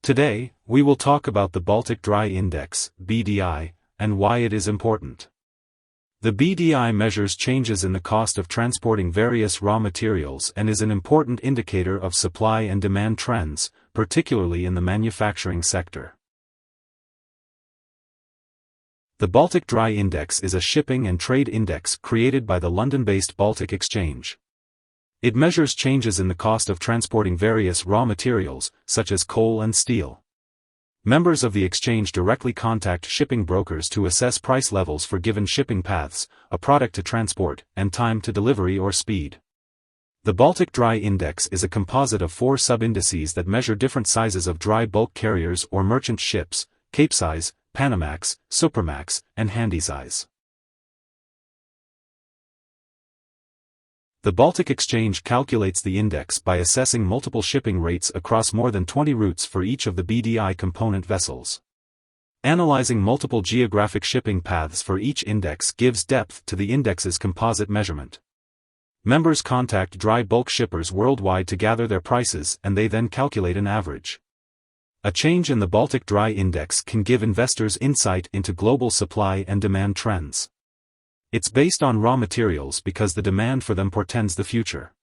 Today, we will talk about the Baltic Dry Index, BDI, and why it is important. The BDI measures changes in the cost of transporting various raw materials and is an important indicator of supply and demand trends, particularly in the manufacturing sector. The Baltic Dry Index is a shipping and trade index created by the London-based Baltic Exchange. It measures changes in the cost of transporting various raw materials, such as coal and steel. Members of the exchange directly contact shipping brokers to assess price levels for given shipping paths, a product to transport, and time to delivery or speed. The Baltic Dry Index is a composite of 4 sub-indices that measure different sizes of dry bulk carriers or merchant ships: Capesize, Panamax, Supramax, and Handysize. The Baltic Exchange calculates the index by assessing multiple shipping rates across more than 20 routes for each of the BDI component vessels. Analyzing multiple geographic shipping paths for each index gives depth to the index's composite measurement. Members contact dry bulk shippers worldwide to gather their prices, and they then calculate an average. A change in the Baltic Dry Index can give investors insight into global supply and demand trends. It's based on raw materials because the demand for them portends the future.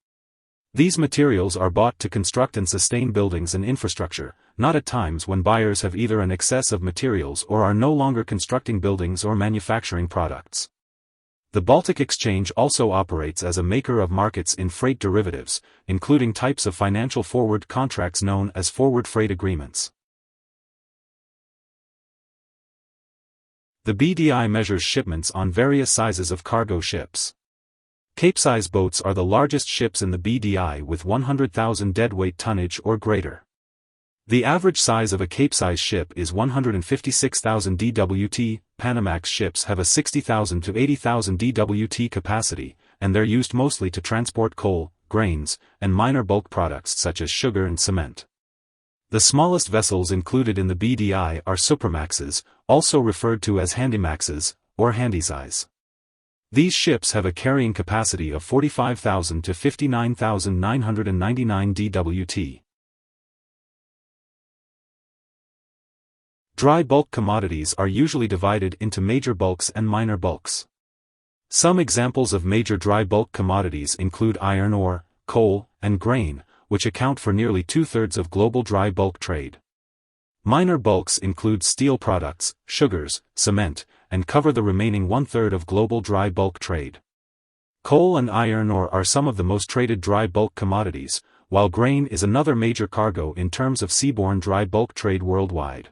These materials are bought to construct and sustain buildings and infrastructure, not at times when buyers have either an excess of materials or are no longer constructing buildings or manufacturing products. The Baltic Exchange also operates as a maker of markets in freight derivatives, including types of financial forward contracts known as forward freight agreements. The BDI measures shipments on various sizes of cargo ships. Capesize boats are the largest ships in the BDI with 100,000 deadweight tonnage or greater. The average size of a Capesize ship is 156,000 dwt. Panamax ships have a 60,000 to 80,000 dwt capacity, and they're used mostly to transport coal, grains, and minor bulk products such as sugar and cement. The smallest vessels included in the BDI are Supramaxes, also referred to as Handymaxes, or Handysize. These ships have a carrying capacity of 45,000 to 59,999 dwt. Dry bulk commodities are usually divided into major bulks and minor bulks. Some examples of major dry bulk commodities include iron ore, coal, and grain, which account for nearly 2/3 of global dry bulk trade. Minor bulks include steel products, sugars, cement, and cover the remaining 1/3 of global dry bulk trade. Coal and iron ore are some of the most traded dry bulk commodities, while grain is another major cargo in terms of seaborne dry bulk trade worldwide.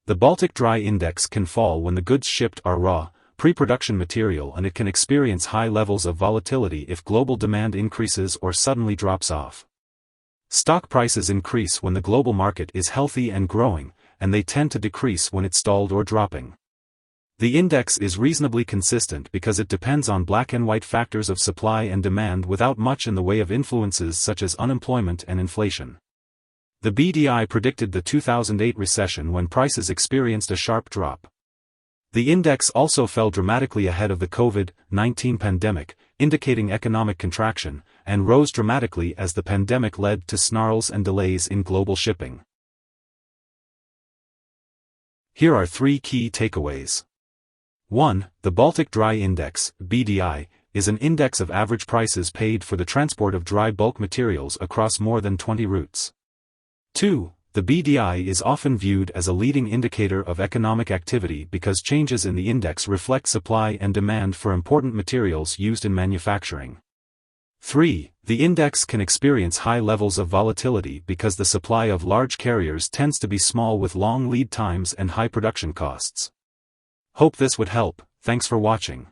The Baltic Dry Index can fall when the goods shipped are raw, pre-production material, and it can experience high levels of volatility if global demand increases or suddenly drops off. Stock prices increase when the global market is healthy and growing, and they tend to decrease when it's stalled or dropping. The index is reasonably consistent because it depends on black and white factors of supply and demand without much in the way of influences such as unemployment and inflation. The BDI predicted the 2008 recession when prices experienced a sharp drop. The index also fell dramatically ahead of the COVID-19 pandemic, indicating economic contraction, and rose dramatically as the pandemic led to snarls and delays in global shipping. Here are 3 key takeaways. 1. The Baltic Dry Index, BDI, is an index of average prices paid for the transport of dry bulk materials across more than 20 routes. 2. The BDI is often viewed as a leading indicator of economic activity because changes in the index reflect supply and demand for important materials used in manufacturing. 3. The index can experience high levels of volatility because the supply of large carriers tends to be small with long lead times and high production costs. Hope this would help. Thanks for watching.